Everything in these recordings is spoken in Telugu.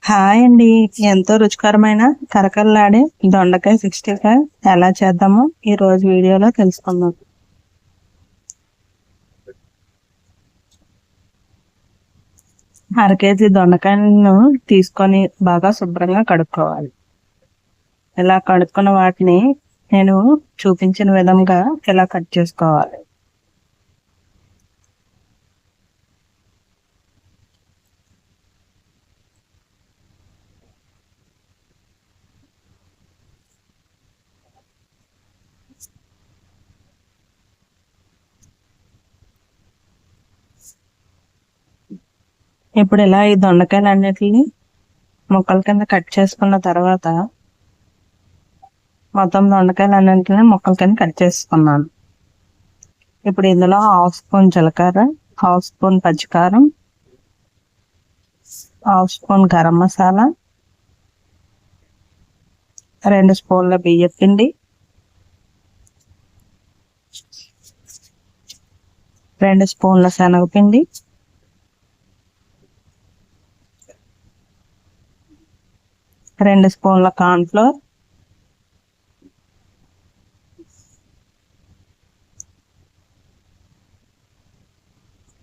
హాయ్ అండి. ఎంతో రుచికరమైన కరకరలాడే దొండకాయ 65 ఎలా చేద్దామో ఈ రోజు వీడియోలో తెలుసుకుందాం. అర కేజీ దొండకాయలను తీసుకొని బాగా శుభ్రంగా కడుక్కోవాలి. ఇలా కడుక్కున్న వాటిని నేను చూపించిన విధంగా ఇలా కట్ చేసుకోవాలి. ఇప్పుడు ఇలా ఈ దొండకాయలన్నిటిని ముక్కల కింద కట్ చేసుకున్న తర్వాత మొత్తం దొండకాయలన్నింటినీ ముక్కల కింద కట్ చేసుకున్నాను. ఇప్పుడు ఇందులో 1/2 స్పూన్ జీలకర్ర, 1/2 స్పూన్ పచ్చికారం, 1/2 స్పూన్ గరం మసాలా, 2 స్పూన్ల బియ్యం పిండి, 2 స్పూన్ల శనగపిండి, 2 స్పూన్ల కార్న్ఫ్లోర్,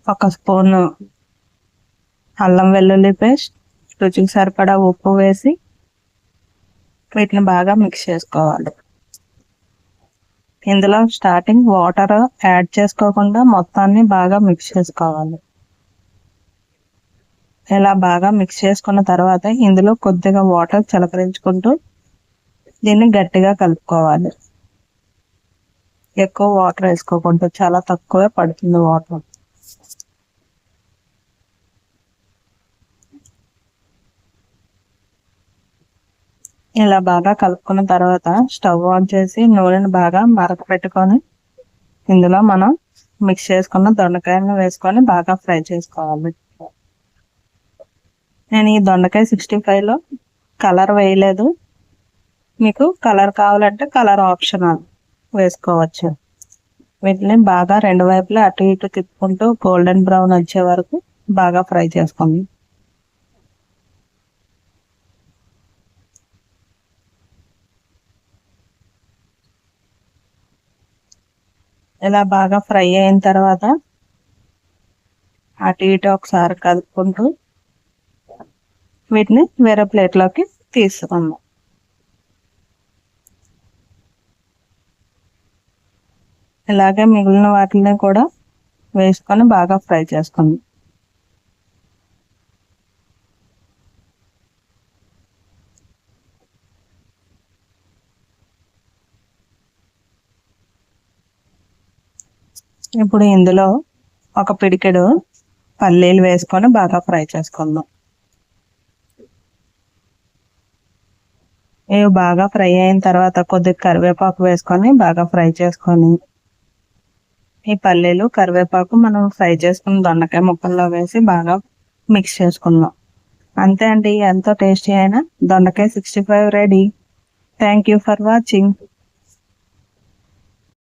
1 స్పూన్ అల్లం వెల్లుల్లి పేస్ట్, రుచికి సరిపడా ఉప్పు వేసి వీటిని బాగా మిక్స్ చేసుకోవాలి. ఇందులో స్టార్టింగ్ వాటర్ యాడ్ చేసుకోకుండా మొత్తాన్ని బాగా మిక్స్ చేసుకోవాలి. ఇలా బాగా మిక్స్ చేసుకున్న తర్వాత ఇందులో కొద్దిగా వాటర్ చిలకరించుకుంటూ దీన్ని గట్టిగా కలుపుకోవాలి. ఎక్కువ వాటర్ వేసుకోకూడదు, చాలా తక్కువే పడుతుంది వాటర్. ఇలా బాగా కలుపుకున్న తర్వాత స్టవ్ ఆన్ చేసి నూనెను బాగా మరక పెట్టుకొని ఇందులో మనం మిక్స్ చేసుకున్న దొండకాయలను వేసుకొని బాగా ఫ్రై చేసుకోవాలి. నేను ఈ దొండకాయ 65లో కలర్ వేయలేదు. మీకు కలర్ కావాలంటే కలర్ ఆప్షనల్ వేసుకోవచ్చు. వీటిని బాగా రెండు వైపులా అటు ఇటు తిప్పుకుంటూ గోల్డెన్ బ్రౌన్ వచ్చే వరకు బాగా ఫ్రై చేసుకోండి. ఇలా బాగా ఫ్రై అయిన తర్వాత అటు ఇటు ఒకసారి కలుపుకుంటూ వీటిని వేరే ప్లేట్లోకి తీసుకుందాం. ఇలాగే మిగిలిన వాటిని కూడా వేసుకొని బాగా ఫ్రై చేసుకుందాం. ఇప్పుడు ఇందులో ఒక పిడికెడు పల్లీలు వేసుకొని బాగా ఫ్రై చేసుకుందాం. ఇవి బాగా ఫ్రై అయిన తర్వాత కొద్దిగా కరివేపాకు వేసుకొని బాగా ఫ్రై చేసుకొని ఈ పల్లీలు కరివేపాకు మనం ఫ్రై చేసుకున్న దొండకాయ ముక్కల్లో వేసి బాగా మిక్స్ చేసుకుందాం. అంతే అండి, ఎంతో టేస్టీ అయిన దొండకాయ 65 ready. Thank you for watching.